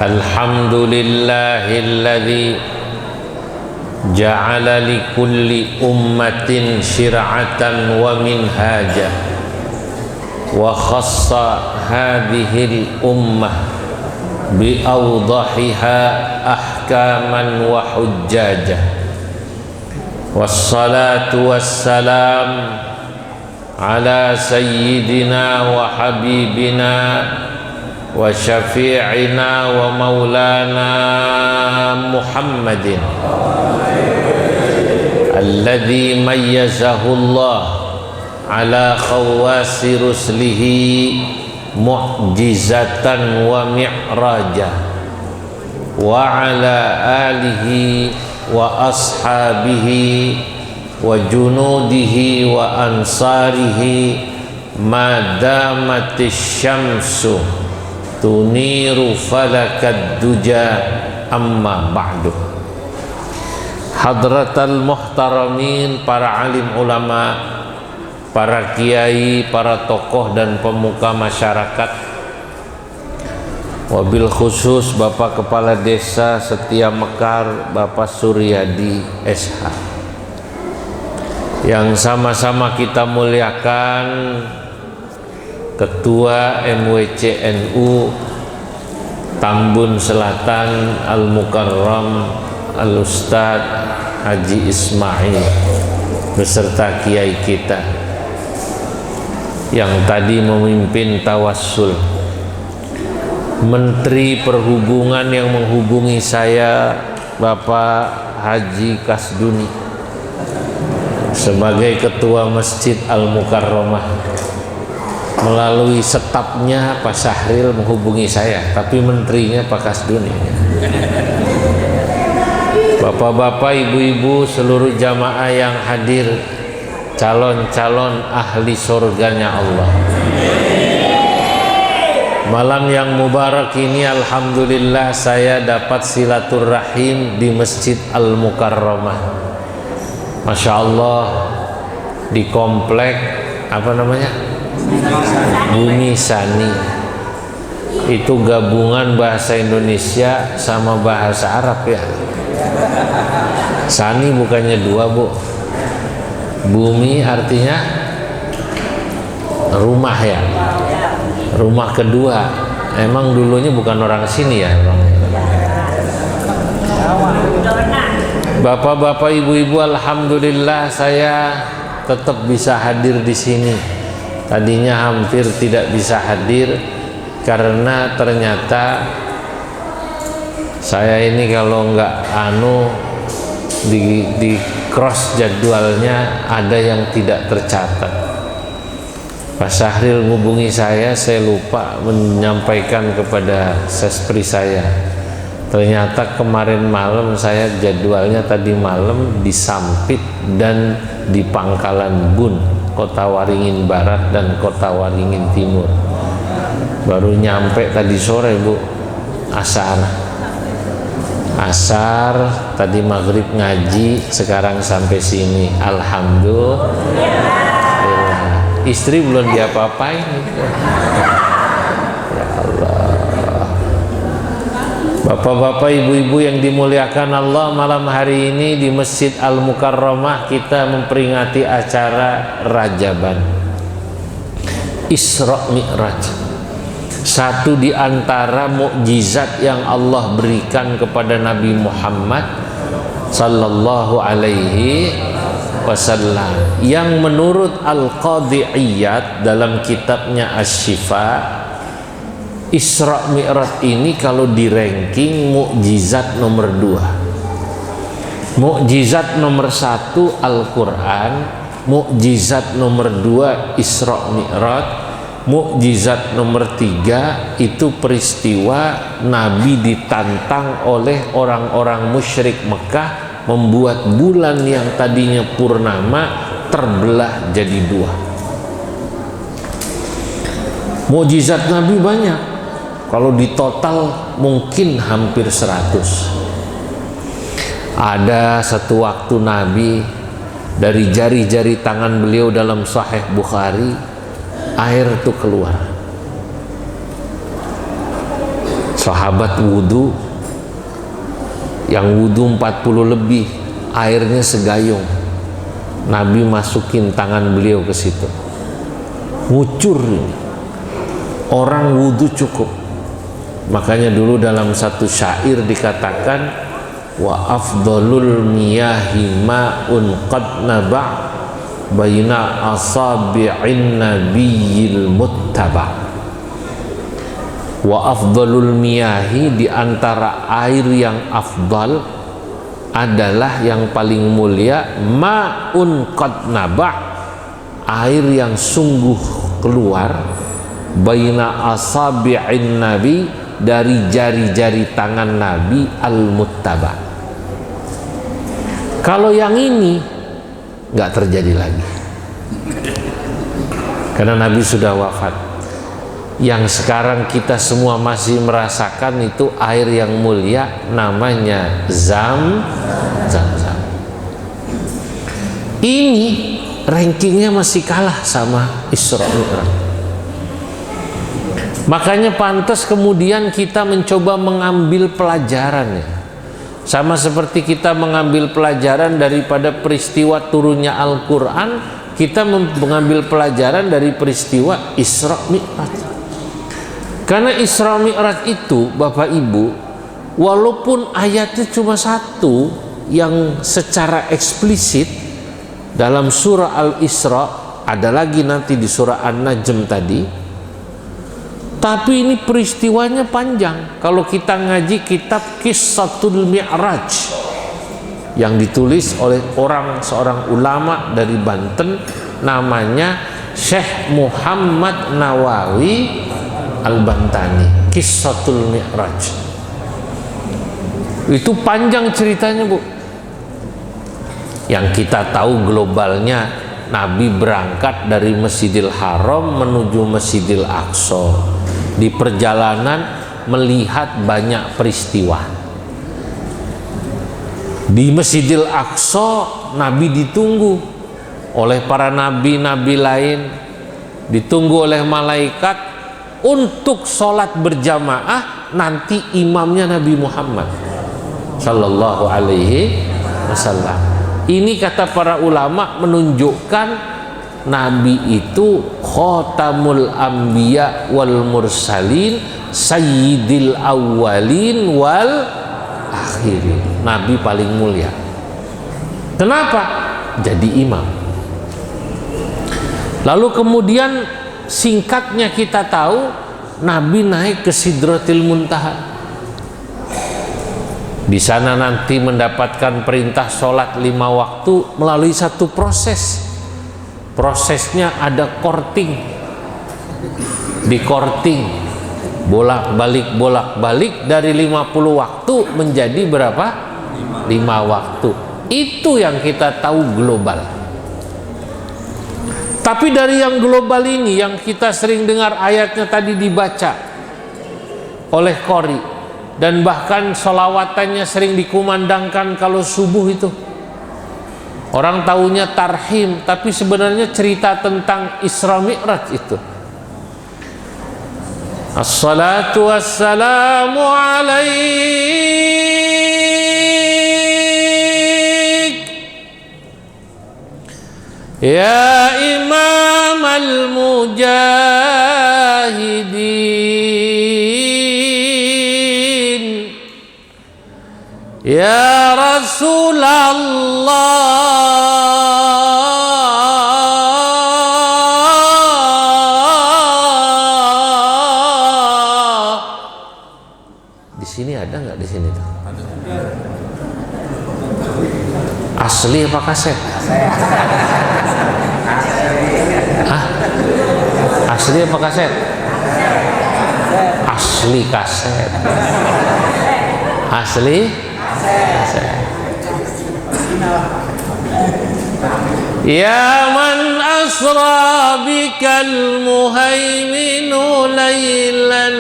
Alhamdulillahilladzi ja'ala likulli ummatin syir'atan wa minhaja wa khassa hadhil ummah bi awdahiha ahkaman wa hujjajah. Wassalatu wassalam ala sayyidina wa habibina wa syafi'ina wa maulana Muhammadin alladzi mayyazahu Allah ala khawasi ruslihi mu'jizatan wa mi'raja wa ala alihi wa ashabihi wa junudihi wa ansarihi ma damatis syamsu tuniru falakad duja amma ba'du. Hadratal muhtaramin, para alim ulama, para kiai, para tokoh dan pemuka masyarakat, wabil khusus Bapak Kepala Desa Setia Mekar, Bapak Suryadi SH, yang sama-sama kita muliakan Ketua MWC NU Tambun Selatan Al-Mukarram Al-Ustad Haji Ismail beserta kiai kita yang tadi memimpin tawassul, Menteri Perhubungan yang menghubungi saya, Bapak Haji Kasduni, sebagai Ketua Masjid Al-Mukarramah. Melalui setapnya Pak Syahril menghubungi saya, tapi menterinya Pak Kasduni. Bapak-bapak, ibu-ibu, seluruh jamaah yang hadir, calon-calon ahli surganya Allah. Malam yang mubarak ini alhamdulillah saya dapat silaturahim di Masjid Al-Mukarramah. Masya Allah, di komplek apa namanya? Bumi Sani. Itu gabungan bahasa Indonesia sama bahasa Arab ya. Sani bukannya dua, Bu. Bumi artinya rumah ya. Rumah kedua. Emang dulunya bukan orang sini ya, Bapak-bapak, ibu-ibu, alhamdulillah saya tetap bisa hadir di sini. Tadinya hampir tidak bisa hadir karena ternyata saya ini kalau nggak di cross jadwalnya ada yang tidak tercatat. Pak Syahril menghubungi saya lupa menyampaikan kepada sespri saya. Ternyata kemarin malam saya jadwalnya tadi malam di Sampit dan di Pangkalan Bun, Kota Waringin Barat dan Kota Waringin Timur. Baru nyampe tadi sore, Bu. Asar tadi maghrib ngaji, sekarang sampai sini. Alhamdulillah. Istri belum diapa-apain. Ya Allah. Bapak-bapak, ibu-ibu yang dimuliakan Allah, malam hari ini di Masjid Al-Mukarramah kita memperingati acara Rajaban, Isra Mi'raj. Satu di antara mukjizat yang Allah berikan kepada Nabi Muhammad sallallahu alaihi wasallam, yang menurut Al-Qadhi Iyad dalam kitabnya Asy-Syifa, Isra Mi'raj ini kalau di ranking mukjizat nomor 2. Mukjizat nomor 1 Al-Quran, mukjizat nomor 2 Isra Mi'raj, mukjizat nomor 3 itu peristiwa Nabi ditantang oleh orang-orang musyrik Mekah membuat bulan yang tadinya purnama terbelah jadi 2. Mukjizat Nabi banyak. Kalau di total mungkin hampir 100. Ada satu waktu Nabi, dari jari-jari tangan beliau dalam Sahih Bukhari, air itu keluar. Sahabat wudhu, yang wudhu 40 lebih, airnya segayung, Nabi masukin tangan beliau ke situ, ngucur. Orang wudhu cukup. Makanya dulu dalam satu syair dikatakan, wa afdalul miyahi ma'un qad naba' baina asabi'in nabiyil muttaba'. Wa afdalul miyahi, di antara air yang afdal adalah yang paling mulia, ma'un qad naba', air yang sungguh keluar, baina asabi'in nabi, dari jari-jari tangan Nabi, al-muttaba. Kalau yang ini nggak terjadi lagi, karena Nabi sudah wafat. Yang sekarang kita semua masih merasakan itu air yang mulia, namanya Zam-Zam. Ini rankingnya masih kalah sama Isra Mi'raj. Makanya pantas kemudian kita mencoba mengambil pelajaran, ya. Sama seperti kita mengambil pelajaran daripada peristiwa turunnya Al-Quran, kita mengambil pelajaran dari peristiwa Isra Mi'raj. Karena Isra Mi'raj itu, Bapak Ibu, walaupun ayatnya cuma satu yang secara eksplisit dalam surah Al-Isra, ada lagi nanti di surah An-Najm tadi, tapi ini peristiwanya panjang. Kalau kita ngaji kitab Qissatul Mi'raj yang ditulis oleh seorang ulama dari Banten, namanya Syekh Muhammad Nawawi Al-Bantani, Qissatul Mi'raj. Itu panjang ceritanya, Bu. Yang kita tahu globalnya, Nabi berangkat dari Masjidil Haram menuju Masjidil Aqsa. Di perjalanan melihat banyak peristiwa. Di Masjidil Aqsa Nabi ditunggu oleh para nabi-nabi lain, ditunggu oleh malaikat untuk sholat berjamaah. Nanti imamnya Nabi Muhammad Sallallahu Alaihi Wasallam. Ini kata para ulama menunjukkan Nabi itu khatamul anbiya wal mursalin, sayyidil awwalin wal akhirin. Nabi paling mulia. Kenapa? Jadi imam. Lalu kemudian singkatnya kita tahu Nabi naik ke Sidratil Muntaha. Di sana nanti mendapatkan perintah sholat 5 waktu melalui satu proses. Prosesnya ada korting, di korting bolak-balik dari 50 waktu menjadi berapa? 5 waktu. Itu yang kita tahu global. Tapi dari yang global ini, yang kita sering dengar ayatnya tadi dibaca oleh qori, dan bahkan sholawatannya sering dikumandangkan kalau subuh itu. Orang tahunya tarhim, tapi sebenarnya cerita tentang Isra Mi'raj itu. Assalatu wassalamu alaik ya imam al-mujahidin ya Rasulullah. Di sini ada nggak di sini tuh? Asli apa kaset? Hah? Asli apa kaset? Asli kaset. Asli kaset. Ya man asra bikal muhaiminu laylan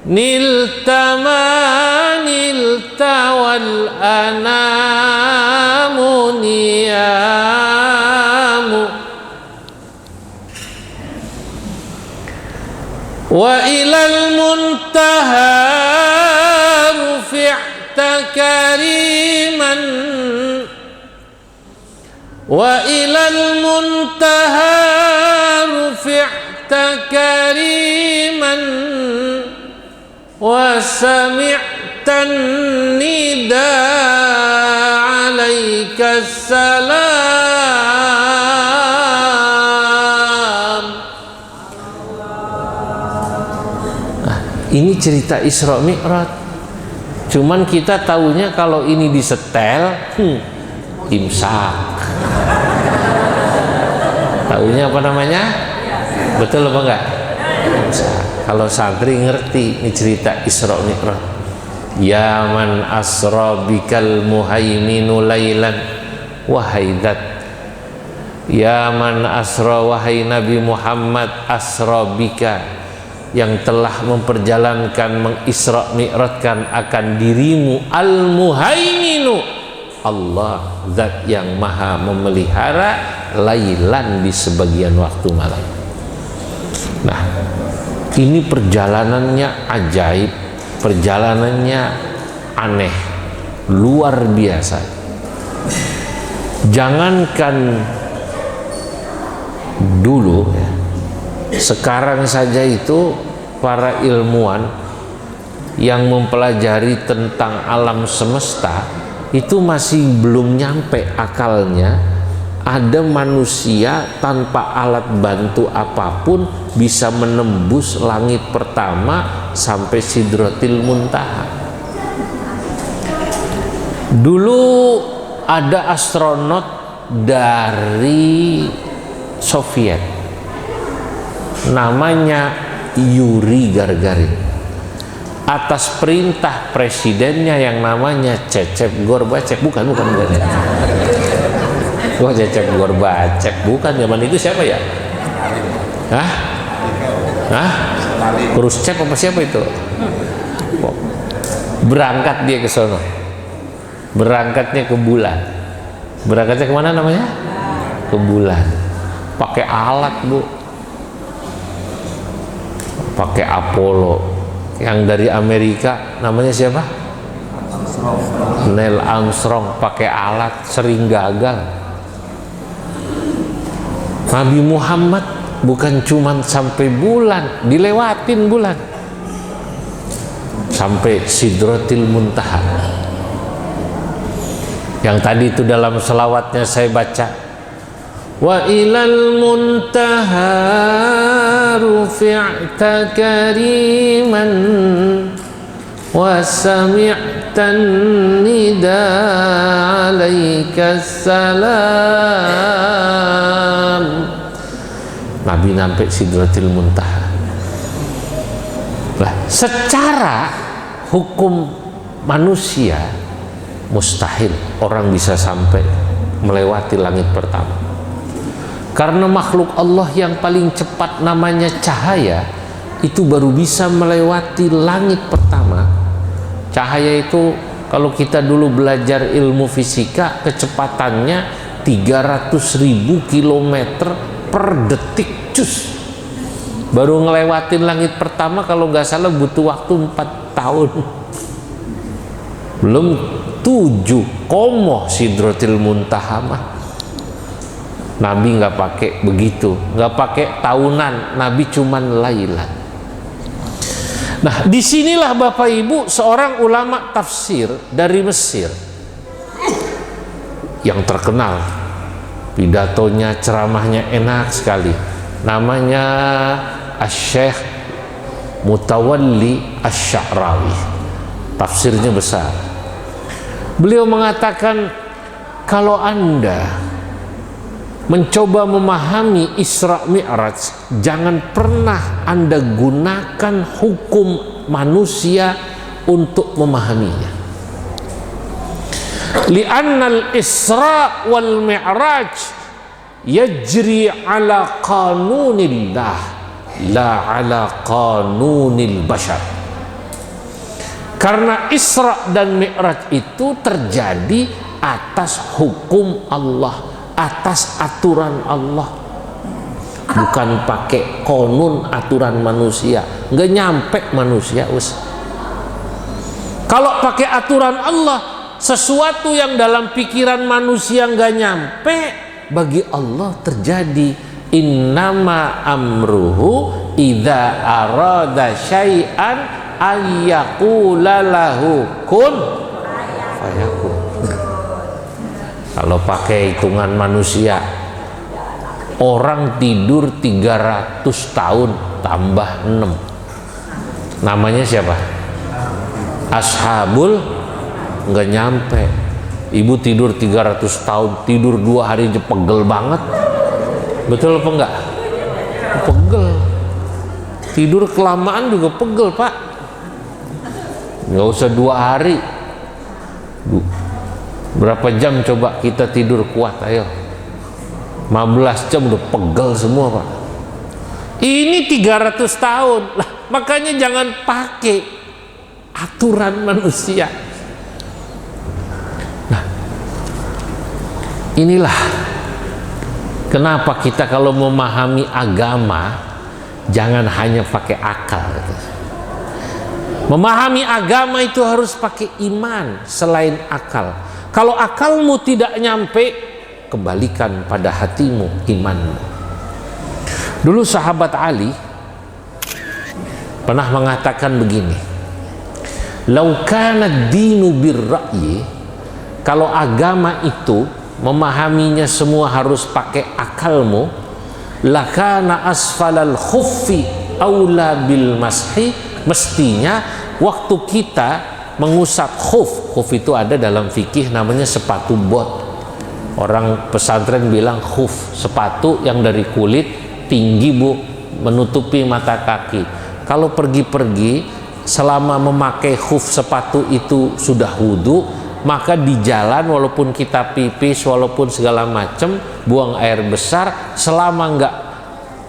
nilta wal anamu niyamu wa ilal kariman wa ilal muntaha rufi'ta kariman wa sami'tan nida alaika salam. Ini cerita Isra Mi'raj. Cuman kita tahunya kalau ini disetel imsak. Tahunya apa namanya? Betul apa enggak? Imsak. Kalau santri ngerti ini cerita Isra Mi'raj. Ya man asra bikal muhaiminu lailan wahaidat. Ya man asra, wahai Nabi Muhammad, asra bika, yang telah memperjalankan, mengisra mi'rajkan akan dirimu, al-muhaiminu, Allah, zat yang maha memelihara, lailan, di sebagian waktu malam. Nah, ini perjalanannya ajaib, perjalanannya aneh, luar biasa. Jangankan dulu, sekarang saja itu para ilmuwan yang mempelajari tentang alam semesta itu masih belum nyampe akalnya ada manusia tanpa alat bantu apapun bisa menembus langit pertama sampai Sidratil Muntaha. Dulu ada astronot dari Soviet, namanya Yuri Gagarin, atas perintah presidennya yang namanya Cecep Gorbachev. Bukan ya. Wah, Cecep Gorbachev bukan, zaman itu siapa ya? Khrushchev apa siapa itu? Berangkat dia ke sono, berangkatnya ke bulan. Berangkatnya kemana namanya? Ke bulan, pakai alat, Bu, pakai Apollo. Yang dari Amerika namanya siapa? Neil Armstrong, pakai alat, sering gagal. Nabi Muhammad bukan cuma sampai bulan, dilewatin bulan sampai Sidratil Muntaha. Yang tadi itu dalam selawatnya saya baca, wa ilal muntaha rufi'ta kariman wa sami'tan nida alaika salam. Nabi sampai Sidratil Muntaha. Nah, secara hukum manusia mustahil orang bisa sampai melewati langit pertama, karena makhluk Allah yang paling cepat namanya cahaya itu baru bisa melewati langit pertama. Cahaya itu kalau kita dulu belajar ilmu fisika, kecepatannya 300.000 km per detik, cus. Baru ngelewatin langit pertama kalau nggak salah butuh waktu 4 tahun. Belum 7 komoh Sidratil Muntaha mah. Nabi nggak pakai begitu, nggak pakai tahunan, Nabi cuman lailan. Nah, disinilah Bapak Ibu seorang ulama tafsir dari Mesir yang terkenal, pidatonya, ceramahnya enak sekali, namanya Asy-Syaikh Mutawalli Asy-Sya'rawi. Tafsirnya besar. Beliau mengatakan, kalau Anda mencoba memahami Isra Mi'raj, jangan pernah Anda gunakan hukum manusia untuk memahaminya. Li'annal Isra wal Mi'raj yajri ala qanunillah la ala qanunil bashar. Karena Isra dan Mi'raj itu terjadi atas hukum Allah, atas aturan Allah, bukan pakai konun aturan manusia. Nggak nyampe manusia, Kalau pakai aturan Allah, sesuatu yang dalam pikiran manusia nggak nyampe, bagi Allah terjadi. Innama amruhu idza arada syai'an ayyaqula lahu kun fayakun. Kalau pakai hitungan manusia, orang tidur 300 tahun tambah 6. Namanya siapa? Ashabul nggak nyampe. Ibu tidur 300 tahun, tidur 2 hari aja pegel banget. Betul apa enggak? Pegel. Tidur kelamaan juga pegel, Pak. Nggak usah 2 hari. Berapa jam coba kita tidur kuat? Ayo. 15 jam udah pegel semua, Pak. Ini 300 tahun. Lah, makanya jangan pakai aturan manusia. Nah, inilah kenapa kita kalau memahami agama jangan hanya pakai akal. Memahami agama itu harus pakai iman selain akal. Kalau akalmu tidak nyampe, kembalikan pada hatimu imanmu. Dulu sahabat Ali pernah mengatakan begini, "Lau kana dinu birra'yi," kalau agama itu memahaminya semua harus pakai akalmu, lakana asfalal khuffi aula bil mashi, mestinya waktu kita mengusap khuf itu ada dalam fikih namanya sepatu bot. Orang pesantren bilang khuf, sepatu yang dari kulit tinggi, Bu, menutupi mata kaki. Kalau pergi-pergi selama memakai khuf sepatu itu sudah wudu, maka di jalan walaupun kita pipis, walaupun segala macam, buang air besar, selama enggak,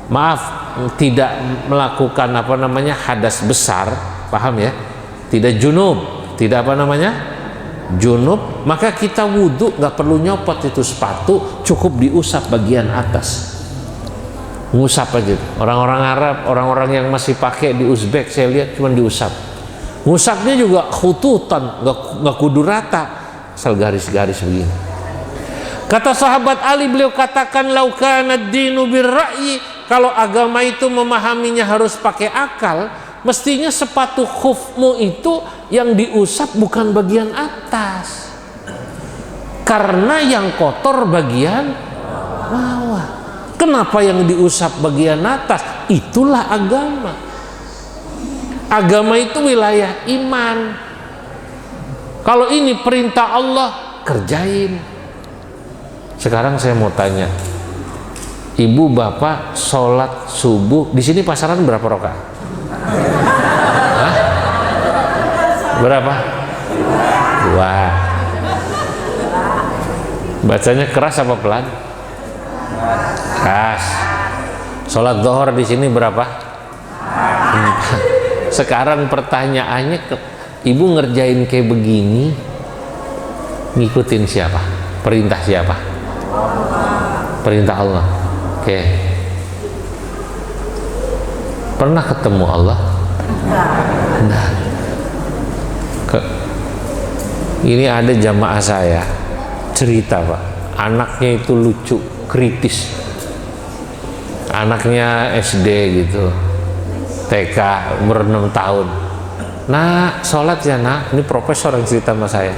maaf, tidak melakukan hadas besar, paham ya? Tidak junub, tidak junub, maka kita wudhu nggak perlu nyopot itu sepatu, cukup diusap bagian atas, ngusap aja. Orang-orang Arab, orang-orang yang masih pakai di Uzbek, saya lihat cuma diusap. Ngusapnya juga khututan, nggak kudu rata, asal garis-garis begini. Kata sahabat Ali, beliau katakan, laukana dinu birra'yi, kalau agama itu memahaminya harus pakai akal, mestinya sepatu khufmu itu yang diusap bukan bagian atas, karena yang kotor bagian bawah. Kenapa yang diusap bagian atas? Itulah agama. Agama itu wilayah iman. Kalau ini perintah Allah, kerjain. Sekarang saya mau tanya, ibu bapak sholat subuh di sini pasaran berapa rakaat? Hah? Berapa? 2. Bacanya keras apa pelan? Keras. Sholat zuhur di sini berapa? 4. Sekarang pertanyaannya, ibu ngerjain kayak begini, ngikutin siapa? Perintah siapa? Perintah Allah. Oke. Pernah ketemu Allah? Nah, ini ada jamaah saya cerita, Pak, anaknya itu lucu, kritis, anaknya SD gitu, TK, umur 6 tahun. Nak, sholat ya nak. Ini profesor yang cerita sama saya.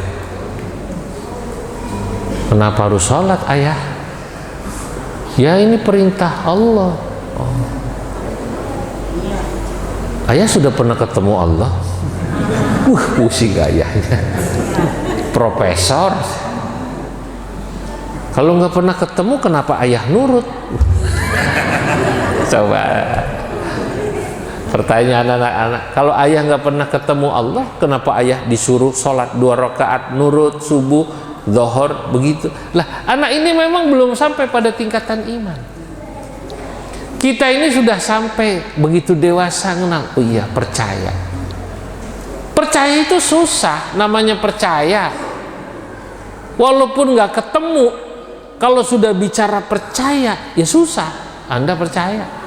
Kenapa harus sholat, ayah? Ya ini perintah Allah. Oh. Ayah sudah pernah ketemu Allah? Pusing ayahnya. Profesor. Kalau nggak pernah ketemu, kenapa ayah nurut? Coba. Pertanyaan anak-anak, kalau ayah nggak pernah ketemu Allah, kenapa ayah disuruh sholat 2 rakaat, nurut, subuh, zuhur, begitu? Lah, anak ini memang belum sampai pada tingkatan iman. Kita ini sudah sampai begitu dewasa kenal, oh iya, percaya. Percaya itu susah, namanya percaya. Walaupun nggak ketemu, kalau sudah bicara percaya, ya susah. Anda percaya.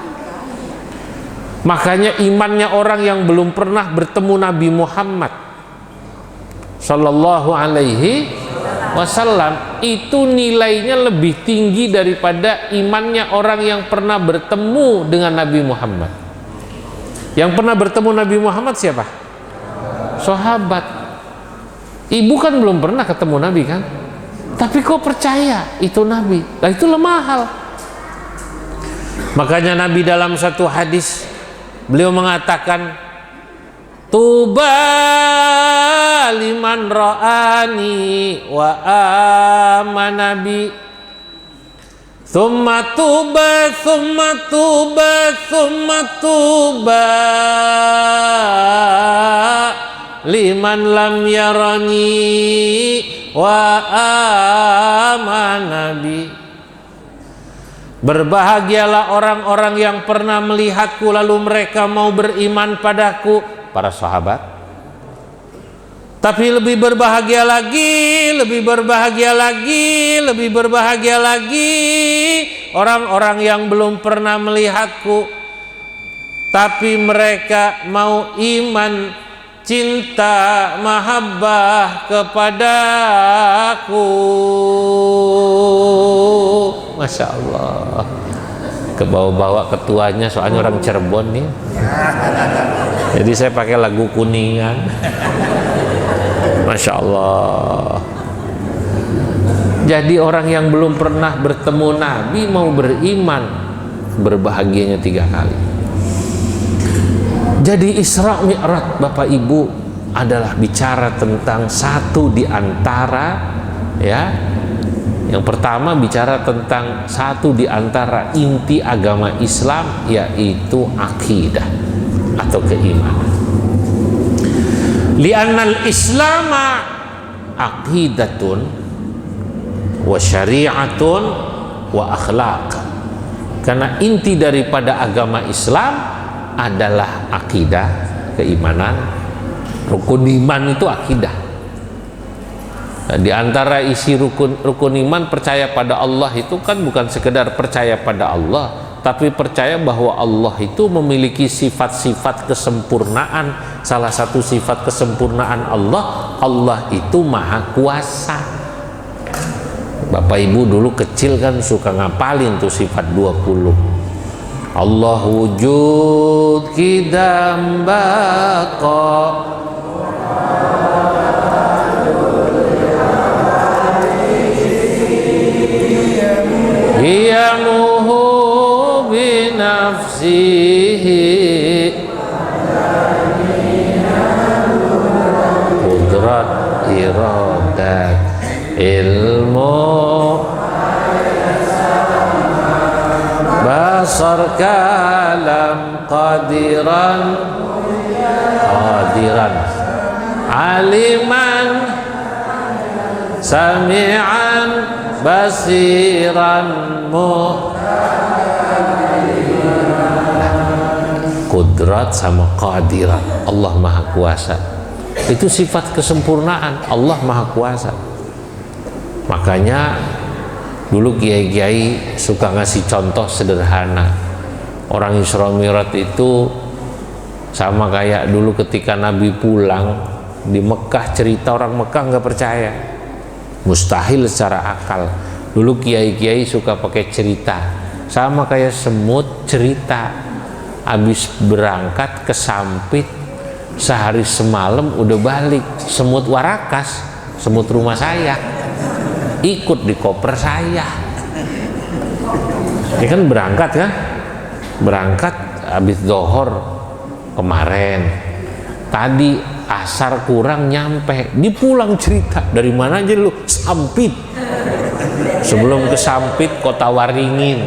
Makanya imannya orang yang belum pernah bertemu Nabi Muhammad Sallallahu alaihi wasallam, itu nilainya lebih tinggi daripada imannya orang yang pernah bertemu dengan Nabi Muhammad. Yang pernah bertemu Nabi Muhammad siapa? Sahabat. Ibu kan belum pernah ketemu Nabi kan, tapi kok percaya itu Nabi? Nah, itulah mahal. Makanya Nabi dalam satu hadis beliau mengatakan, tuba liman ra'ani wa amanabi, thumma tuba liman lam yarani wa amanabi. Berbahagialah orang-orang yang pernah melihatku lalu mereka mau beriman padaku, para sahabat. Tapi lebih berbahagia lagi orang-orang yang belum pernah melihatku, tapi mereka mau iman, cinta, mahabbah kepadaku. Masya Allah, kebawa-bawa ketuanya, soalnya orang Cirebon nih, jadi saya pakai lagu Kuningan. Masya Allah. Jadi orang yang belum pernah bertemu Nabi mau beriman, berbahagianya 3 kali. Jadi Isra Mi'raj Bapak Ibu adalah bicara tentang satu di antara, ya, yang pertama bicara tentang satu di antara inti agama Islam, yaitu akidah atau keimanan. Li'annal islama aqidatun wa syari'atun wa akhlaq. Karena inti daripada agama Islam adalah akidah, keimanan. Rukun iman itu akidah. Di antara isi rukun iman, percaya pada Allah itu kan bukan sekedar percaya pada Allah, tapi percaya bahwa Allah itu memiliki sifat-sifat kesempurnaan. Salah satu sifat kesempurnaan Allah, Allah itu maha kuasa. Bapak Ibu dulu kecil kan suka ngapalin tuh sifat 20. Allah wujud kidam baqa, Hiyamuhu binafsihi, Qudrat iradat ilmu basar kalam qadiran aliman sami'an basiran Qudrat sama qadiran, Allah maha kuasa. Itu sifat kesempurnaan, Allah maha kuasa. Makanya dulu kiai-kiai suka ngasih contoh sederhana. Orang Isra Mi'raj itu sama kayak dulu ketika Nabi pulang di Mekah, cerita orang Mekah nggak percaya, mustahil secara akal. Dulu kiai-kiai suka pakai cerita, sama kayak semut cerita, habis berangkat ke Sampit sehari semalam udah balik. Semut Warakas, semut rumah saya, ikut di koper saya. Ini kan berangkat habis zohor kemarin, tadi asar kurang nyampe, dipulang cerita. Dari mana aja lu? Sampit. Sebelum ke Sampit, Kota Waringin,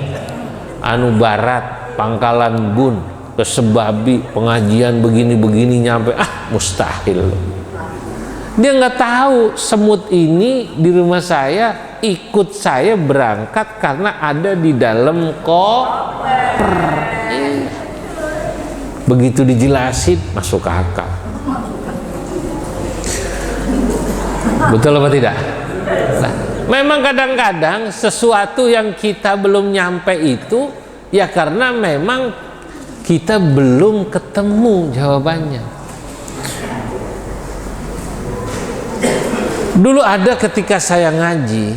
anu barat, Pangkalan Bun, ke Sebabi, pengajian begini-begini nyampe. Mustahil. Dia nggak tahu semut ini di rumah saya ikut saya berangkat karena ada di dalam koper. Begitu dijelasin masuk akal. Betul apa tidak? Nah, memang kadang-kadang sesuatu yang kita belum nyampe itu ya karena memang kita belum ketemu jawabannya. Dulu ada ketika saya ngaji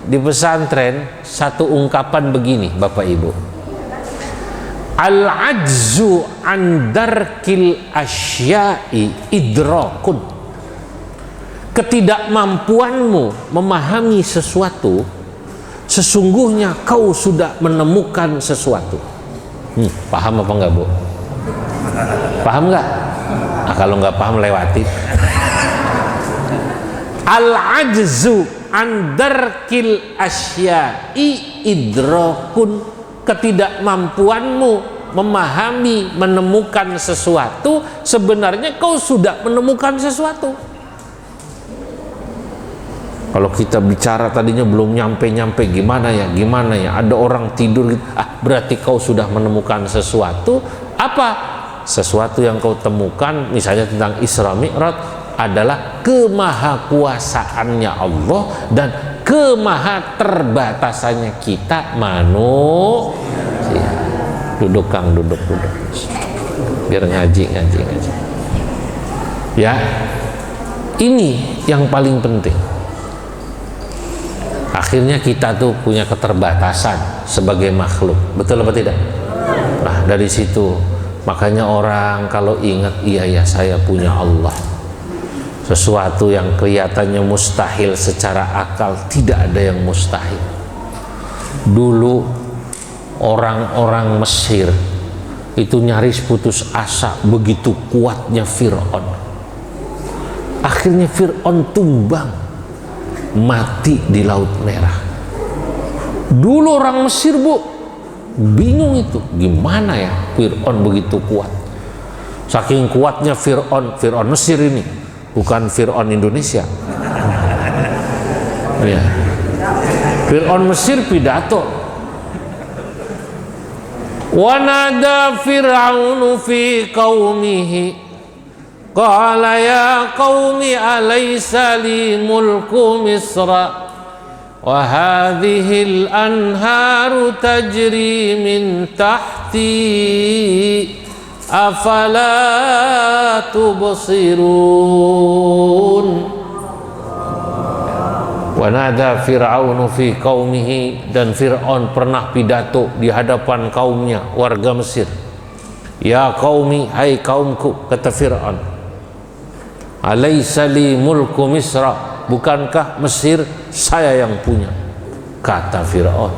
di pesantren satu ungkapan begini, Bapak Ibu. Al-ajzu an darkil asya'i idrakun. Ketidakmampuanmu memahami sesuatu, sesungguhnya kau sudah menemukan sesuatu. Paham apa enggak, Bu? Paham enggak? Nah, kalau enggak paham lewati. Al-ajzu an darkil asya'i idrakun. Ketidakmampuanmu memahami, menemukan sesuatu, sebenarnya kau sudah menemukan sesuatu. Kalau kita bicara tadinya belum nyampe-nyampe, gimana ya, ada orang tidur gitu, berarti kau sudah menemukan sesuatu. Apa sesuatu yang kau temukan? Misalnya tentang Isra Mi'raj adalah kemahakuasaannya Allah dan kemaha terbatasannya kita manusia. Duduk Kang, duduk biar ngaji. Ya, ini yang paling penting. Akhirnya kita tuh punya keterbatasan sebagai makhluk, betul apa tidak? Nah, dari situ makanya orang kalau ingat, iya ya saya punya Allah, sesuatu yang kelihatannya mustahil secara akal, tidak ada yang mustahil. Dulu orang-orang Mesir itu nyaris putus asa, begitu kuatnya Fir'aun. Akhirnya Fir'aun tumbang, mati di Laut Merah. Dulu orang Mesir, Bu, bingung itu, gimana ya Fir'aun begitu kuat. Saking kuatnya Fir'aun Mesir ini, bukan Fir'aun Indonesia. Ya. Fir'aun Mesir pidato. Wa nada Fir'aunu fi qaumihi qala ya qaumi alaysa li mulku Misra wa hadhihi al-anharu tajri min tahti afala tubsirun. Wa nada Fir'aunu fi qaumihi, dan Fir'aun pernah pidato di hadapan kaumnya, warga Mesir. Ya qaumi, hai kaumku, kata Fir'aun, alaysa li mulku Misra, bukankah Mesir saya yang punya, kata Fir'aun.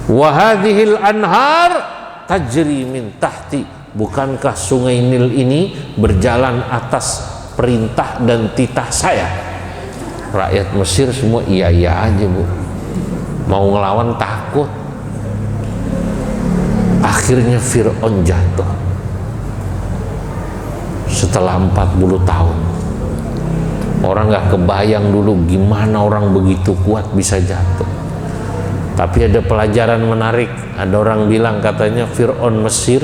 Wa hadhil anhar tajri min tahti, bukankah sungai Nil ini berjalan atas perintah dan titah saya. Rakyat Mesir semua iya aja, Bu, mau ngelawan takut. Akhirnya Fir'aun jatuh setelah 40 tahun. Orang nggak kebayang dulu gimana orang begitu kuat bisa jatuh. Tapi ada pelajaran menarik. Ada orang bilang katanya Fir'aun Mesir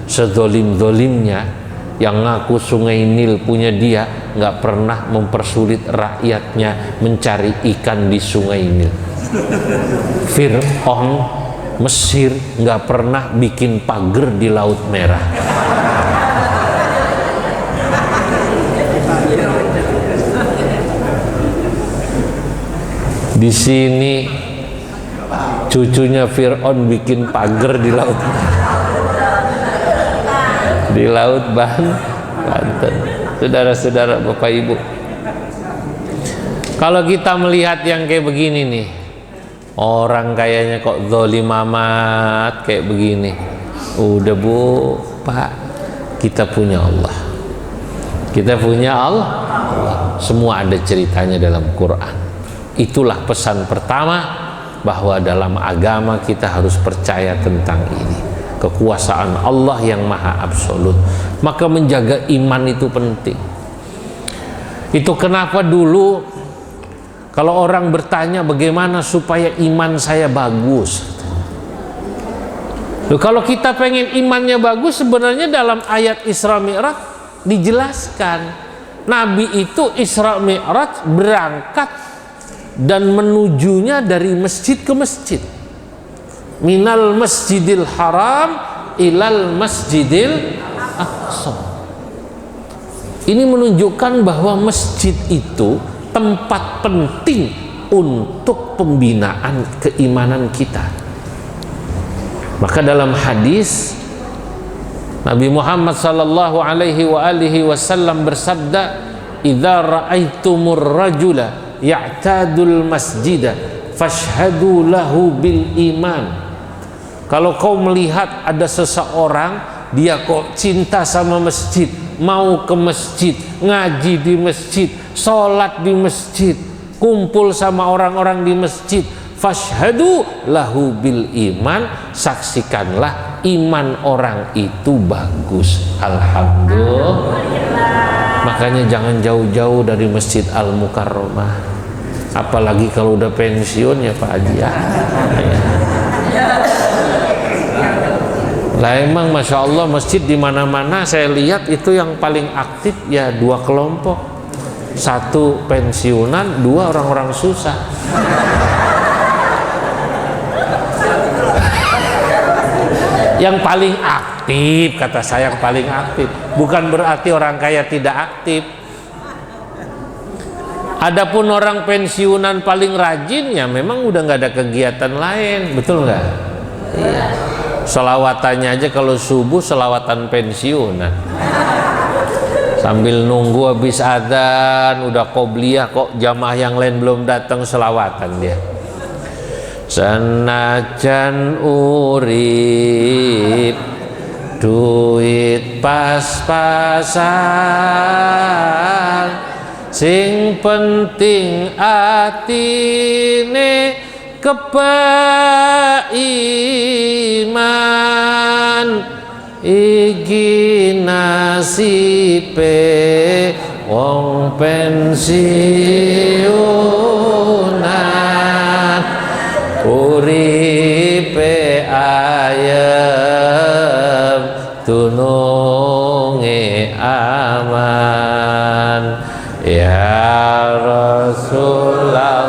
sedolim-dolimnya yang ngaku sungai Nil punya dia, nggak pernah mempersulit rakyatnya mencari ikan di sungai Nil. Fir'aun Mesir nggak pernah bikin pagar di Laut Merah. Di sini cucunya Fir'aun bikin pagar di Laut Merah, di Laut Banten. Saudara-saudara, Bapak Ibu, kalau kita melihat yang kayak begini nih, orang kayaknya kok zalim amat kayak begini, udah Bu, Pak, kita punya Allah, kita punya Allah. Semua ada ceritanya dalam Quran. Itulah pesan pertama, bahwa dalam agama kita harus percaya tentang ini, kekuasaan Allah yang maha absolut. Maka menjaga iman itu penting. Itu kenapa dulu kalau orang bertanya bagaimana supaya iman saya bagus, loh, kalau kita pengen imannya bagus, sebenarnya dalam ayat Isra Mi'raj dijelaskan, Nabi itu Isra Mi'raj berangkat dan menujunya dari masjid ke masjid, minal masjidil haram ilal masjidil aqsa. Ini menunjukkan bahwa masjid itu tempat penting untuk pembinaan keimanan kita. Maka dalam hadis Nabi Muhammad sallallahu alaihi wasallam bersabda, "Idza ra'aitumur rajula ya'tadul masjida fashhadu lahu bil iman." Kalau kau melihat ada seseorang dia kok cinta sama masjid, mau ke masjid, ngaji di masjid, sholat di masjid, kumpul sama orang-orang di masjid, fashhadu lahu bil iman, saksikanlah iman orang itu bagus. Alhamdulillah. Makanya jangan jauh-jauh dari Masjid Al-Mukarramah, apalagi kalau udah pensiun ya Pak Haji ya. Lah emang Masya Allah masjid di mana-mana saya lihat itu yang paling aktif ya dua kelompok, satu pensiunan, dua orang-orang susah. Yang paling aktif, kata saya yang paling aktif, bukan berarti orang kaya tidak aktif. Adapun orang pensiunan paling rajin ya memang udah nggak ada kegiatan lain, betul nggak? Iya. Selawatannya aja kalau subuh selawatan pensiunan, sambil nunggu habis adzan udah qobliyah kok jamaah yang lain belum datang selawatan dia. Senajan urip duit pas-pasan, sing penting atine kebaiman, iki nasibe wong pensiunan, uripe ayem dununge aman ya Rasulullah.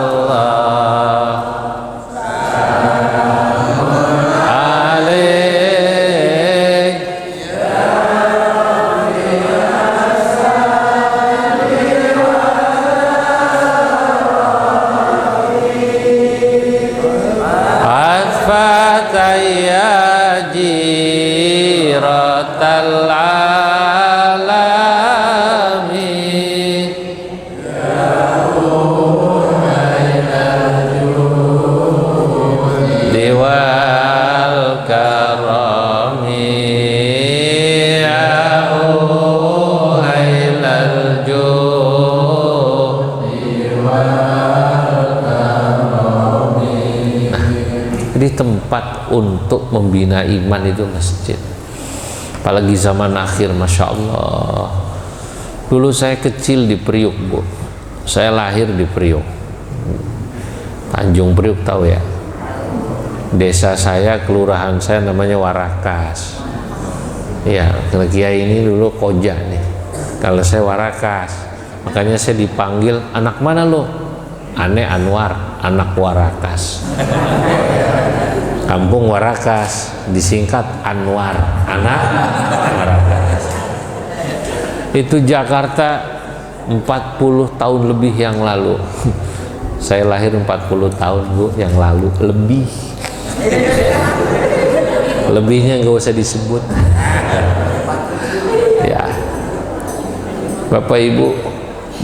Tempat untuk membina iman itu masjid, apalagi zaman akhir. Masya Allah, dulu saya kecil di Priuk Bu, saya lahir di Priuk, Tanjung Priuk tahu ya, desa saya, kelurahan saya namanya Warakas ya. Kiai ini dulu Koja nih, kalau saya Warakas, makanya saya dipanggil anak mana lo? Ane Anwar, anak Warakas. Kampung Warakas, disingkat Anwar, anak Warakas. Itu Jakarta 40 tahun lebih yang lalu. Saya lahir 40 tahun Bu yang lalu, lebih. Lebihnya nggak usah disebut. Ya, Bapak Ibu,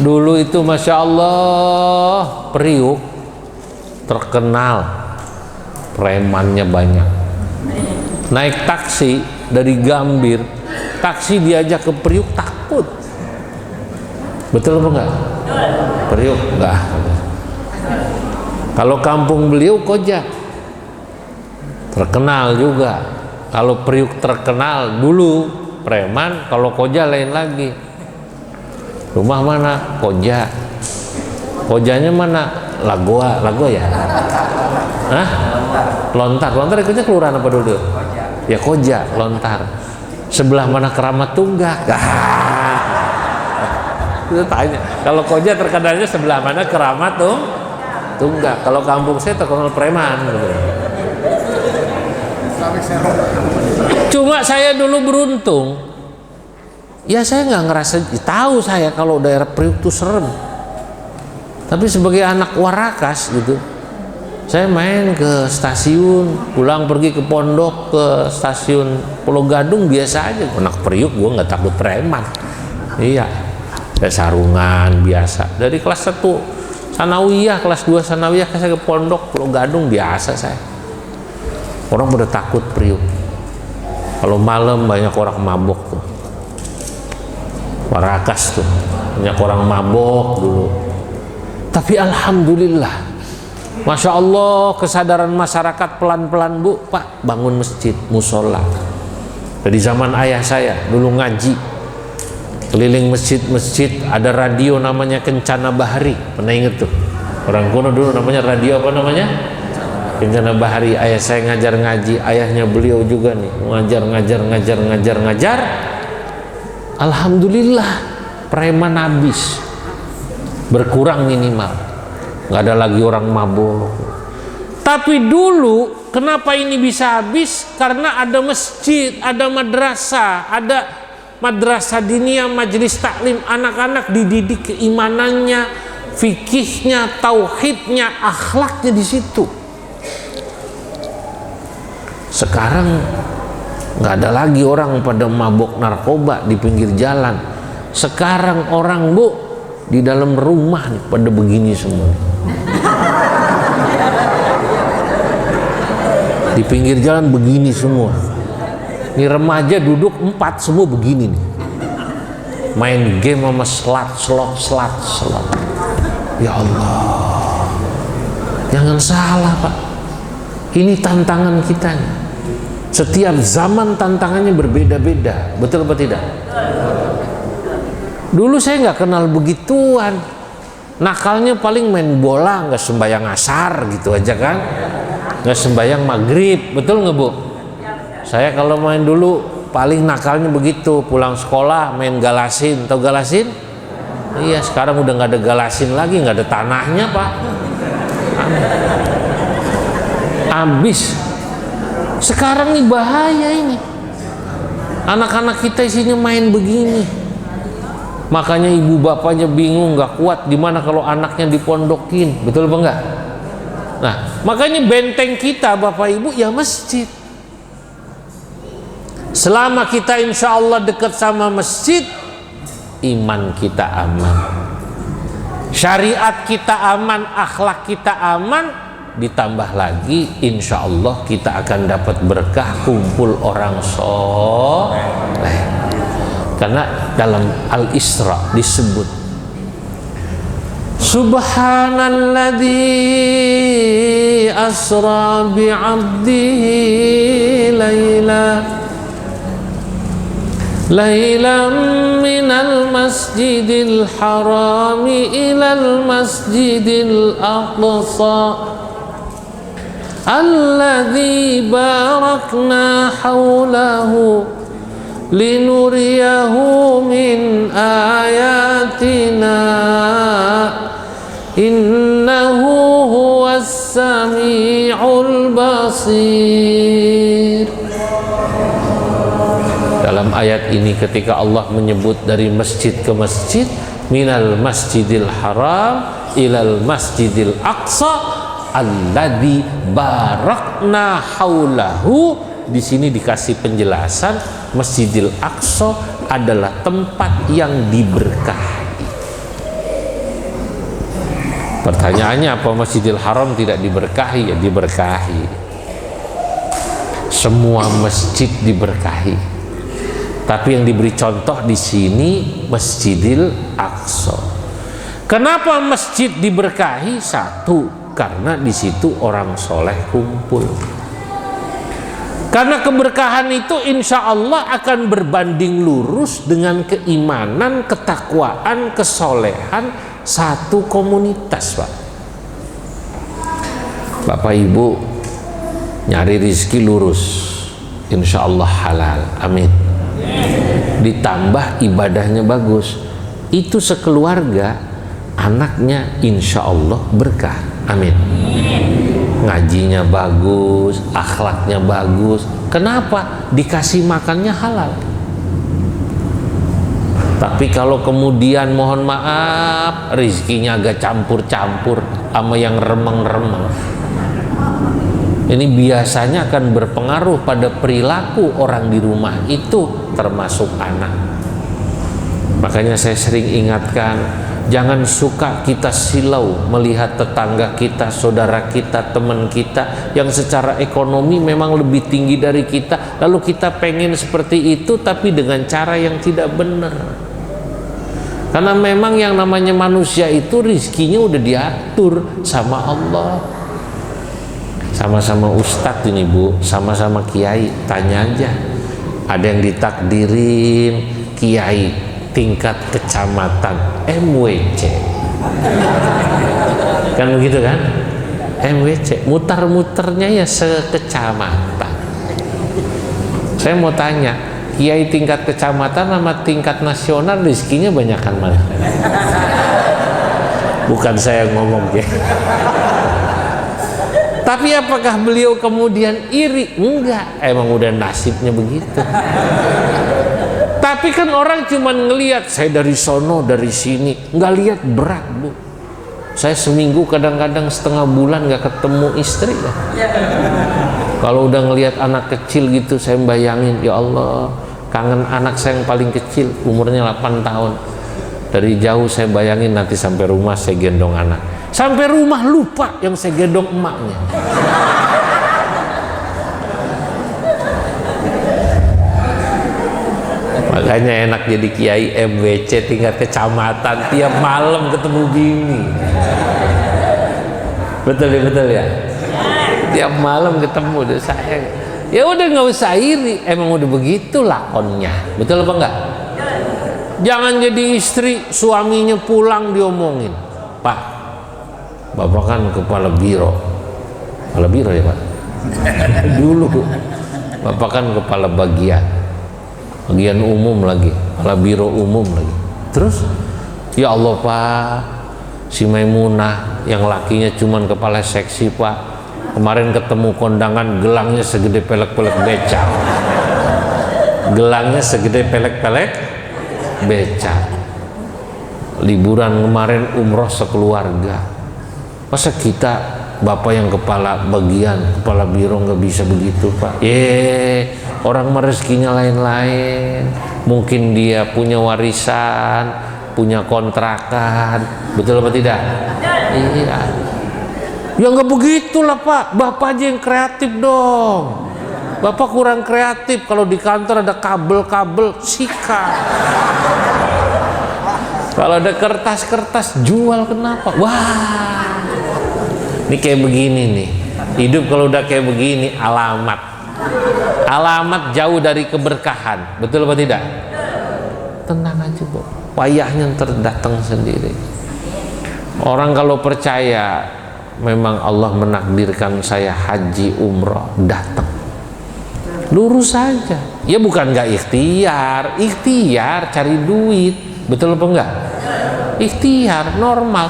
dulu itu Masya Allah Priuk terkenal premannya banyak. Naik taksi dari Gambir, taksi diajak ke Priuk takut. Betul apa enggak? Priuk enggak. Kalau kampung beliau Koja terkenal juga. Kalau Priuk terkenal dulu preman, kalau Koja lain lagi. Rumah mana? Koja. Kojanya mana? Lagoa ya? Hah? Lontar ikutnya kelurahan apa dulu? Ya Koja, Lontar. Sebelah mana Keramat Tunggak? Itu tanya. Kalau Koja terkenalnya sebelah mana Keramat Tunggak. Kalau kampung saya terkenal preman gitu. Cuma saya dulu beruntung. Ya saya nggak ngerasa, tahu saya kalau daerah Priuk itu serem. Tapi sebagai anak warakas gitu, saya main ke stasiun, pulang pergi ke pondok, ke stasiun Pulau Gadung biasa aja. Anak Priuk gue nggak takut preman. Iya, saya sarungan biasa. Dari kelas 1 sanawiyah, kelas 2 sanawiyah saya ke pondok Pulau Gadung biasa saya. Orang udah takut Priuk. Kalau malam banyak orang mabok tuh. Warakas tuh, banyak orang mabok dulu. Tapi alhamdulillah, masya Allah, kesadaran masyarakat pelan-pelan, Bu, Pak, bangun masjid, musola. Dari zaman ayah saya dulu ngaji, keliling masjid-masjid, ada radio namanya Kencana Bahari, pernah inget tuh? Orang kuno dulu namanya radio apa namanya? Kencana Bahari. Ayah saya ngajar ngaji, ayahnya beliau juga nih ngajar. Alhamdulillah, preman habis, berkurang minimal, nggak ada lagi orang mabuk. Tapi dulu kenapa ini bisa habis? Karena ada masjid, ada madrasah, ada madrasah diniyah, majelis taklim, anak-anak dididik keimanannya, fikihnya, tauhidnya, akhlaknya di situ. Sekarang nggak ada lagi orang pada mabok narkoba di pinggir jalan. Sekarang orang, Bu, di dalam rumah nih, pada begini semua. Di pinggir jalan begini semua. Ini remaja duduk 4 semua begini nih. Main game sama slot. Ya Allah. Jangan salah, Pak. Ini tantangan kita nih. Setiap zaman tantangannya berbeda-beda. Betul apa tidak? Dulu saya nggak kenal begituan. Nakalnya paling main bola, nggak sembahyang asar gitu aja kan, nggak sembahyang maghrib. Betul nggak, Bu? Saya kalau main dulu paling nakalnya begitu, pulang sekolah main galasin. Tahu galasin? Iya, sekarang udah nggak ada galasin lagi, nggak ada tanahnya, Pak. Habis. Sekarang nih bahaya ini. Anak-anak kita isinya main begini. Makanya ibu bapaknya bingung, nggak kuat di mana kalau anaknya dipondokin. Betul apa enggak? Nah, makanya benteng kita Bapak Ibu ya masjid. Selama kita insya Allah dekat sama masjid, iman kita aman, syariat kita aman, akhlak kita aman. Ditambah lagi insya Allah kita akan dapat berkah kumpul orang soleh. Karena dalam Al-Isra disebut Subhanalladzi asra bi'abdihi laylan minal masjidil harami ilal masjidil aqsa alladzi barakna haulahu linuriyahu min ayatina innahu huwas sami'ul basir. Dalam ayat ini ketika Allah menyebut dari masjid ke masjid, minal masjidil haram ilal masjidil aqsa alladzi barakna haulahu, di sini dikasih penjelasan Masjidil Aqsa adalah tempat yang diberkahi. Pertanyaannya, apa Masjidil Haram tidak diberkahi? Ya diberkahi. Semua masjid diberkahi. Tapi yang diberi contoh di sini Masjidil Aqsa. Kenapa masjid diberkahi? Satu, karena di situ orang soleh kumpul. Karena keberkahan itu insya Allah akan berbanding lurus dengan keimanan, ketakwaan, kesolehan satu komunitas, Pak. Bapak Ibu nyari rizki lurus, insya Allah halal, amin. Ditambah ibadahnya bagus, itu sekeluarga anaknya insya Allah berkah, amin. Ngajinya bagus, akhlaknya bagus. Kenapa? Dikasih makannya halal. Tapi kalau kemudian mohon maaf rizkinya agak campur-campur sama yang remeng-remeng, ini biasanya akan berpengaruh pada perilaku orang di rumah itu, termasuk anak. Makanya saya sering ingatkan, jangan suka kita silau melihat tetangga kita, saudara kita, teman kita yang secara ekonomi memang lebih tinggi dari kita, lalu kita pengen seperti itu tapi dengan cara yang tidak benar. Karena memang yang namanya manusia itu rizkinya udah diatur sama Allah. Sama-sama ustadz ini Bu, sama-sama kiai, tanya aja. Ada yang ditakdirin kiai tingkat kecamatan MWC, kan begitu kan? MWC, muter-muternya ya sekecamatan. Saya mau tanya, kiai tingkat kecamatan sama tingkat nasional rezekinya banyakan mana? Bukan saya ngomong ya. Tapi apakah beliau kemudian iri? Enggak, emang udah nasibnya begitu. Tapi kan orang cuma ngelihat saya dari sono, dari sini, nggak lihat berat Bu. Saya seminggu kadang-kadang setengah bulan nggak ketemu istri ya. Kalau udah ngelihat anak kecil gitu, saya bayangin, ya Allah, kangen anak saya yang paling kecil, umurnya 8 tahun. Dari jauh saya bayangin nanti sampai rumah saya gendong anak. Sampai rumah lupa yang saya gendong emaknya. Makanya enak jadi kiai MWC tingkat kecamatan, tiap malam ketemu bini. Betul ya? Tiap malam ketemu deh saya. Ya udah nggak usah iri, emang udah begitu lakonnya. Betul apa enggak? Jangan jadi istri suaminya pulang diomongin, Pak, Bapak kan kepala biro ya Pak. Dulu Bapak kan kepala bagian umum lagi, kepala biro umum lagi. Terus ya Allah Pak, si Maimunah yang lakinya cuman kepala seksi Pak, kemarin ketemu kondangan gelangnya segede pelek-pelek becak. Gelangnya segede pelek-pelek becak. Liburan kemarin umroh sekeluarga. Masa kita bapak yang kepala bagian, kepala biro nggak bisa begitu Pak? Orang rezekinya lain-lain. Mungkin dia punya warisan, punya kontrakan. Betul apa tidak? Iya. Ya nggak begitulah Pak. Bapak aja yang kreatif dong. Bapak kurang kreatif. Kalau di kantor ada kabel-kabel, sikat. Kalau ada kertas-kertas, jual. Kenapa? Wah, ini kayak begini nih. Hidup kalau udah kayak begini, alamat jauh dari keberkahan. Betul apa tidak? Tenang aja Bu, payahnya terdatang sendiri. Orang kalau percaya memang Allah menakdirkan saya haji umroh, datang lurus saja. Ya bukan nggak ikhtiar cari duit. Betul apa enggak? Ikhtiar normal.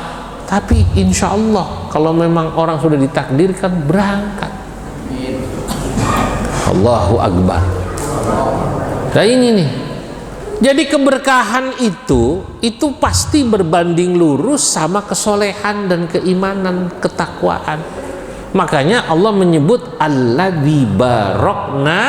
Tapi insya Allah kalau memang orang sudah ditakdirkan, berangkat. Allahu Akbar. Nah ini nih, jadi keberkahan itu pasti berbanding lurus sama kesolehan dan keimanan, ketakwaan. Makanya Allah menyebut alladzi barokna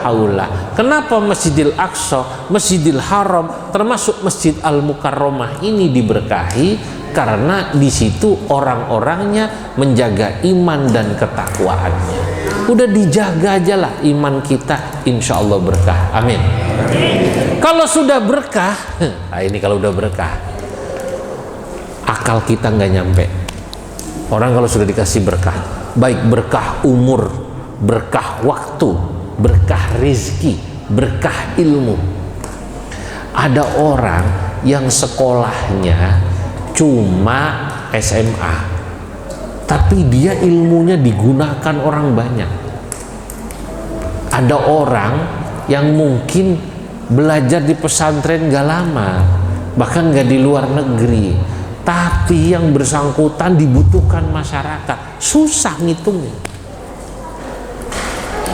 haula. Kenapa Masjidil Aqsa, Masjidil Haram, termasuk Masjid Al-Mukarramah ini diberkahi? Karena di situ orang-orangnya menjaga iman dan ketakwaannya. Udah dijaga aja lah iman kita, insya Allah berkah. Amin. Kalau sudah berkah, nah ini kalau udah berkah, akal kita nggak nyampe. Orang kalau sudah dikasih berkah, baik berkah umur, berkah waktu, berkah rizki, berkah ilmu. Ada orang yang sekolahnya cuma SMA, tapi dia ilmunya digunakan orang banyak. Ada orang yang mungkin belajar di pesantren gak lama, bahkan gak di luar negeri, tapi yang bersangkutan dibutuhkan masyarakat, susah ngitungnya.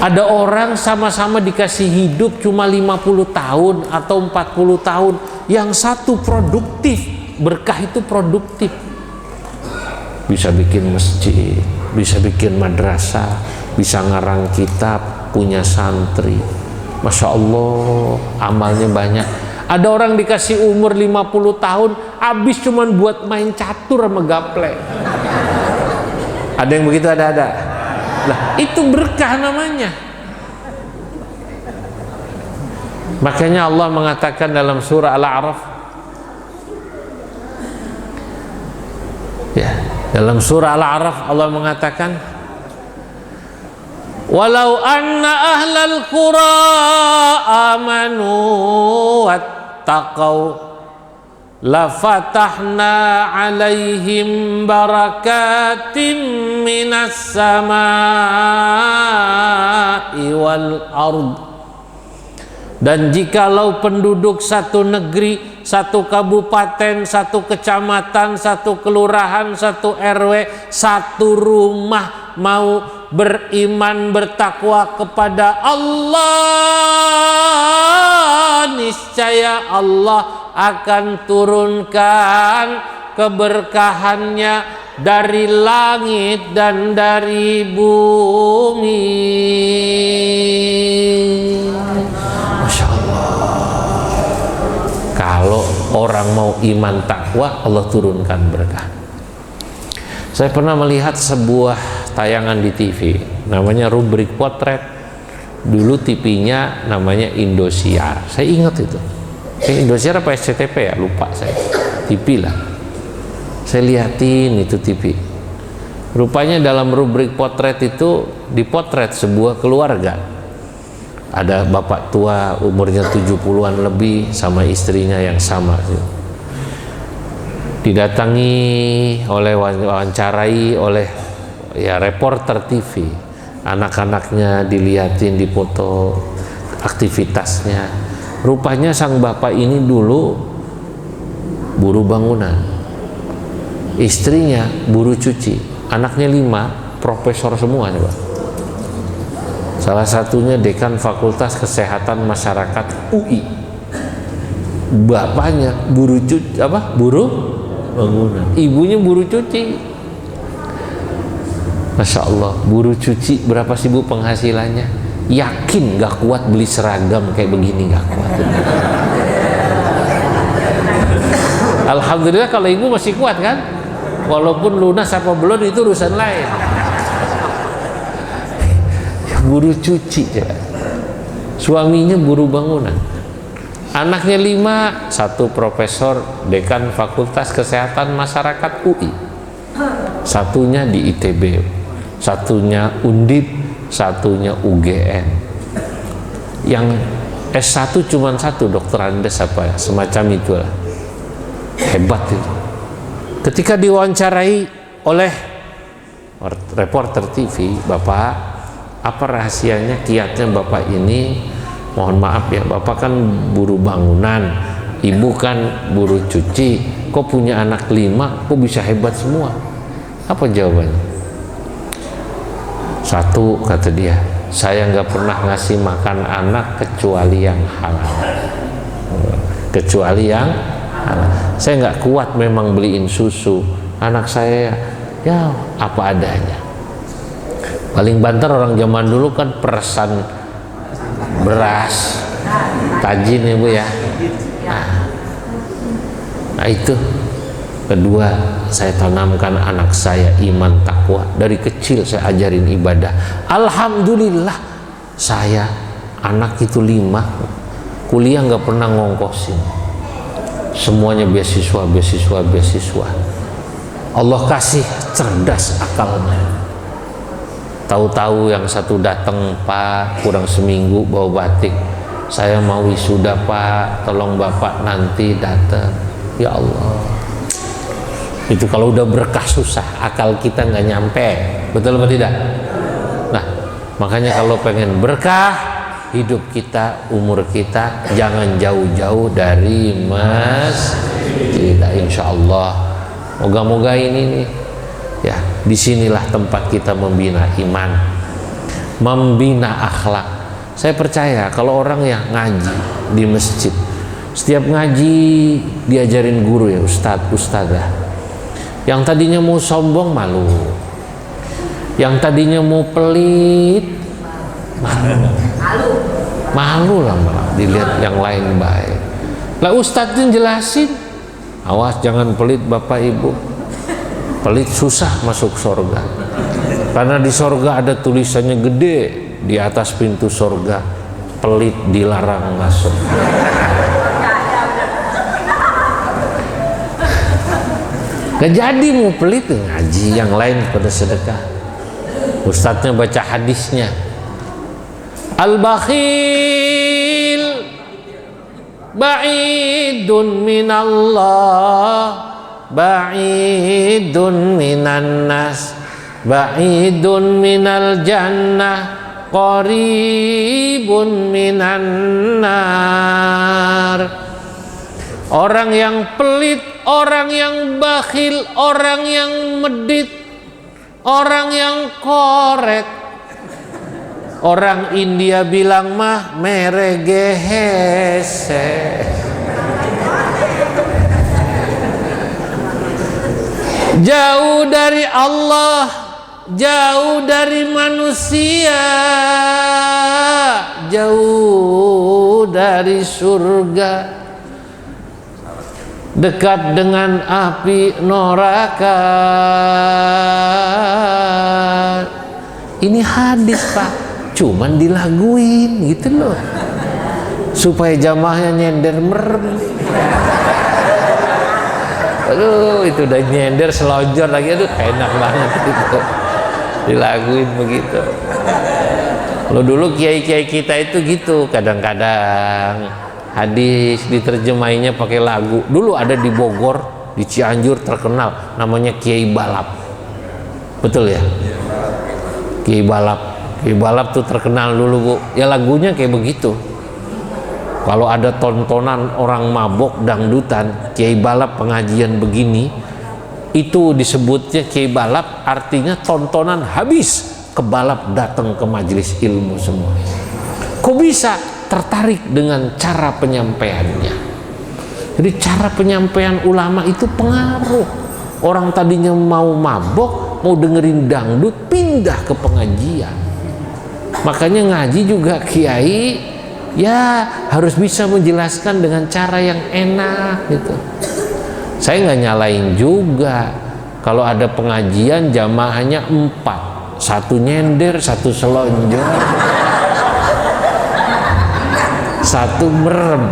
Ada orang sama-sama dikasih hidup cuma 50 tahun atau 40 tahun, yang satu produktif. Berkah itu produktif, bisa bikin masjid, bisa bikin madrasah, bisa ngarang kitab, punya santri. Masya Allah, amalnya banyak. Ada orang dikasih umur 50 tahun habis cuman buat main catur sama gaple. Ada yang begitu? Ada. Nah, itu berkah namanya. Makanya Allah mengatakan dalam surah Al-A'raf, ya, dalam surah Al-A'raf Allah mengatakan, walau anna ahlal qura amanu wattaqau la fatahna alaihim barakatim minas samai wal ard. Dan jikalau penduduk satu negeri, satu kabupaten, satu kecamatan, satu kelurahan, satu RW, satu rumah mau beriman bertakwa kepada Allah, niscaya Allah akan turunkan keberkahannya dari langit dan dari bumi. Masya Allah. Kalau orang mau iman takwa, Allah turunkan berkah. Saya pernah melihat sebuah tayangan di TV, namanya Rubrik Potret. Dulu TV-nya namanya Indosiar. Saya ingat itu. Indosiar apa SCTV ya? Lupa saya. TV lah. Saya liatin itu TV. Rupanya dalam Rubrik Potret itu dipotret sebuah keluarga. Ada bapak tua umurnya 70-an lebih sama istrinya yang sama. Didatangi oleh, wawancarai oleh ya reporter TV. Anak-anaknya dilihatin, dipoto aktivitasnya. Rupanya sang bapak ini dulu buruh bangunan, istrinya buruh cuci, anaknya 5 profesor semua nih Pak. Salah satunya dekan Fakultas Kesehatan Masyarakat UI. Bapaknya buruh cuci, buruh bangunan, ibunya buruh cuci. Masya Allah, buruh cuci berapa sih Bu penghasilannya? Yakin gak kuat beli seragam kayak begini, gak kuat. Alhamdulillah kalau ibu masih kuat kan, walaupun lunas apa belum itu urusan lain. Buruh cuci ya. Suaminya buruh bangunan, anaknya 5, satu profesor dekan Fakultas Kesehatan Masyarakat UI, satunya di ITB, satunya Undip, satunya UGM. Yang S1 cuma 1, dokter Andes apa ya, semacam itulah. Hebat itu. Ketika diwawancarai oleh reporter TV, Bapak, apa rahasianya, kiatnya Bapak ini? Mohon maaf ya, Bapak kan buruh bangunan, Ibu kan buruh cuci, kok punya anak 5, kok bisa hebat semua? Apa jawabannya? 1, kata dia, saya nggak pernah ngasih makan anak kecuali yang halal. Kecuali yang halal. Saya nggak kuat memang beliin susu, anak saya ya apa adanya. Paling banter orang zaman dulu kan peresan beras, tajin ya Bu ya. Nah itu. Kedua, saya tanamkan anak saya iman takwa. Dari kecil saya ajarin ibadah. Alhamdulillah, saya anak itu 5, kuliah nggak pernah ngongkosin. Semuanya beasiswa. Allah kasih cerdas akalnya. Tahu-tahu yang satu datang, Pak, kurang seminggu bawa batik, saya mau wisuda Pak, tolong Bapak nanti datang. Ya Allah, itu kalau udah berkah susah, akal kita nggak nyampe, betul apa tidak? Nah, makanya kalau pengen berkah hidup kita, umur kita, jangan jauh-jauh dari masjid. Insya Allah, moga-moga ini nih, ya, disinilah tempat kita membina iman, membina akhlak. Saya percaya kalau orang yang ngaji di masjid, Setiap ngaji diajarin guru ya, ustadzah. Yang tadinya mau sombong malu, yang tadinya mau pelit malu lah malah dilihat yang lain baik. Lah ustadznya jelasin, awas jangan pelit bapak ibu, pelit susah masuk surga. Karena di surga ada tulisannya gede di atas pintu surga, pelit dilarang masuk. Gak jadi mau pelit, ngaji yang lain pada sedekah. Ustadznya baca hadisnya, al-bakhil ba'idun minallah, ba'idun minan nas, ba'idun minal jannah, qaribun minan nar. Orang yang pelit, orang yang bakhil, orang yang medit, orang yang korek. Orang India bilang mah meregehese. Jauh dari Allah, jauh dari manusia, jauh dari surga, dekat dengan api neraka. Ini hadis Pak, cuman dilaguin gitu loh, supaya jamaahnya nyender merem. Aduh, itu udah nyender selonjor lagi, aduh enak banget itu dilaguin begitu. Lo dulu kiai-kiai kita itu gitu, kadang-kadang hadis diterjemahinya pakai lagu. Dulu ada di Bogor, di Cianjur terkenal namanya Kiai Balap. Betul ya? Kiai Balap. Kiai Balap tuh terkenal dulu Bu. Ya lagunya kayak begitu. Kalau ada tontonan orang mabok dangdutan, Kiai Balap pengajian begini, itu disebutnya Kiai Balap, artinya tontonan habis, kebalap datang ke majelis ilmu semua. Kok bisa? Tertarik dengan cara penyampaiannya. Jadi cara penyampaian ulama itu pengaruh. Orang tadinya mau mabok, mau dengerin dangdut, pindah ke pengajian. Makanya ngaji juga kiai ya harus bisa menjelaskan dengan cara yang enak gitu. Saya nggak nyalain juga kalau ada pengajian jamaahnya 4, 1 nyender, 1 selonjor, 1 merem.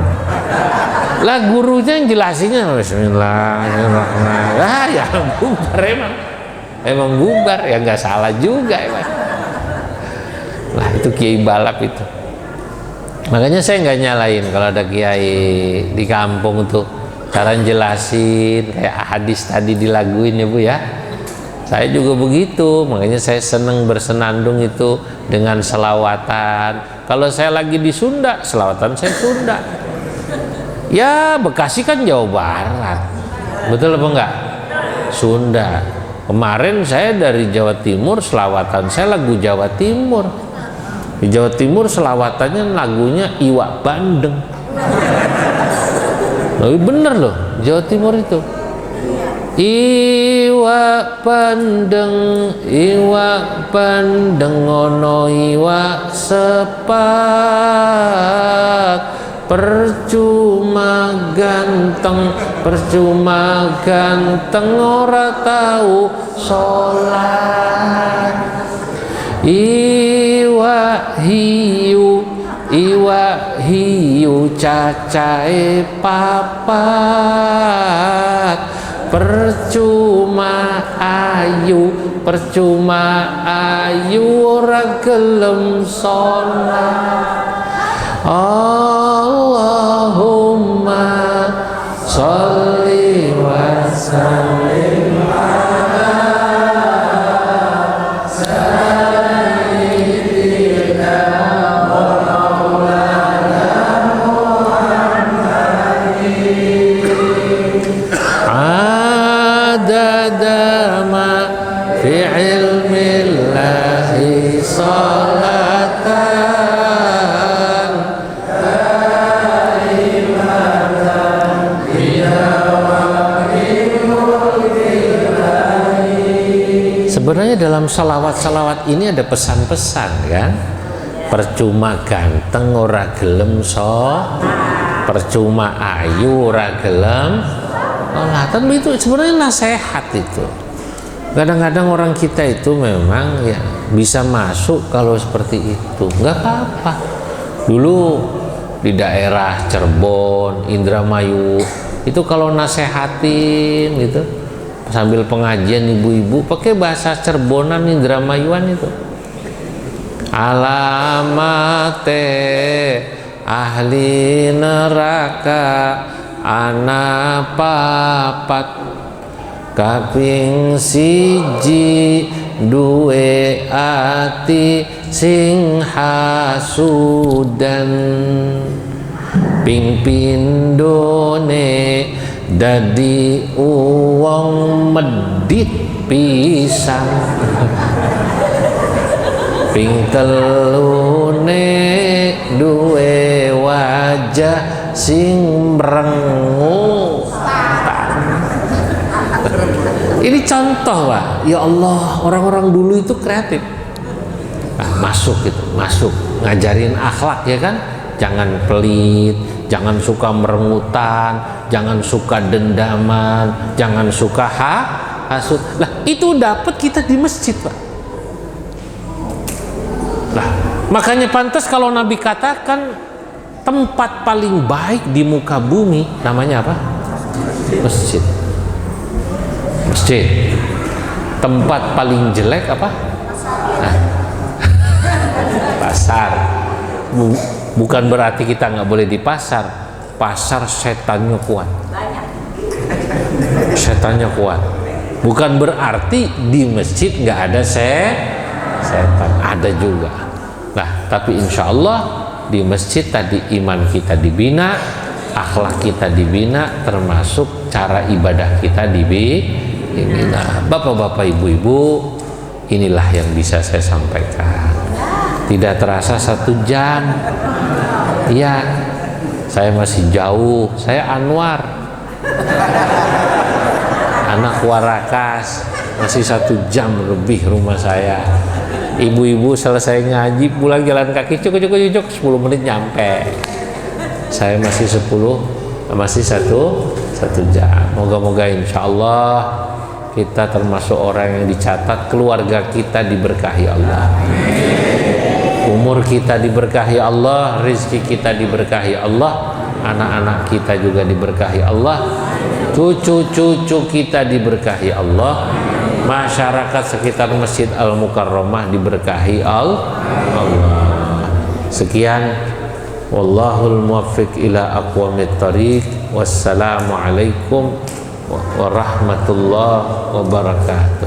Lah gurunya yang jelasinnya bismillahirrahmanirrahim. Ah ya bubar emang bubar ya, nggak salah juga emang. Lah itu Kiai Balap itu. Makanya saya nggak nyalain kalau ada kiai di kampung tuh cara jelasin kayak hadis tadi dilaguin ya Bu ya. Saya juga begitu, makanya saya seneng bersenandung itu dengan selawatan. Kalau saya lagi di Sunda, selawatan saya Sunda. Ya Bekasi kan Jawa Barat, betul apa enggak? Sunda. Kemarin saya dari Jawa Timur, selawatan saya lagu Jawa Timur. Di Jawa Timur selawatannya lagunya Iwak Bandeng. Tapi bener loh, Jawa Timur itu. Iwak bandeng ono iwak sepat, percuma ganteng ora tahu sholat. Iwak hiu cacahe papat, percuma ayu ora gelem sholat. Allahumma sholli wa sallim salatan Sebenarnya dalam salawat-salawat ini ada pesan-pesan kan. Percuma ganteng ora gelem percuma ayu ora gelem kan itu sebenarnya nasihat itu. Kadang-kadang orang kita itu memang ya bisa masuk kalau seperti itu, nggak apa-apa. Dulu di daerah Cirebon, Indramayu itu kalau nasehatin gitu sambil pengajian ibu-ibu pakai bahasa Cirebonan Indramayuan itu, alamate ahli neraka ana papat kaping siji duwe ati sing hasudan ping pindone dadi uwong medit pisan ping telune duwe wajah sing mrengu. Ini contoh Pak, ya Allah, orang-orang dulu itu kreatif. Masuk gitu, masuk ngajarin akhlak ya kan, jangan pelit, jangan suka merengutan, jangan suka dendaman, jangan suka hasud. Lah itu dapat kita di masjid Pak. Nah, makanya pantas kalau Nabi katakan tempat paling baik di muka bumi namanya apa? Masjid. Masjid. Tempat paling jelek apa? Nah, pasar. Bukan berarti kita nggak boleh di pasar. Pasar setannya kuat. Setannya kuat. Bukan berarti di masjid nggak ada setan. Ada juga. Nah, tapi insya Allah di masjid tadi iman kita dibina, akhlak kita dibina, termasuk cara ibadah kita dibina. Bapak-bapak, ibu-ibu, inilah yang bisa saya sampaikan. Tidak terasa 1 jam. Iya, saya masih jauh. Saya Anwar, anak Warakas, masih 1 jam lebih rumah saya. Ibu-ibu selesai ngaji pulang jalan kaki cuk 10 menit nyampe. Saya masih 1 jam. Moga-moga insya Allah kita termasuk orang yang dicatat, keluarga kita diberkahi Allah, umur kita diberkahi Allah, rezeki kita diberkahi Allah, anak-anak kita juga diberkahi Allah, cucu-cucu kita diberkahi Allah, masyarakat sekitar Masjid Al-Mukarramah diberkahi Allah. Sekian, wallahul muwaffiq ila aqwamit thariq. Wassalamualaikum warahmatullahi wabarakatuh.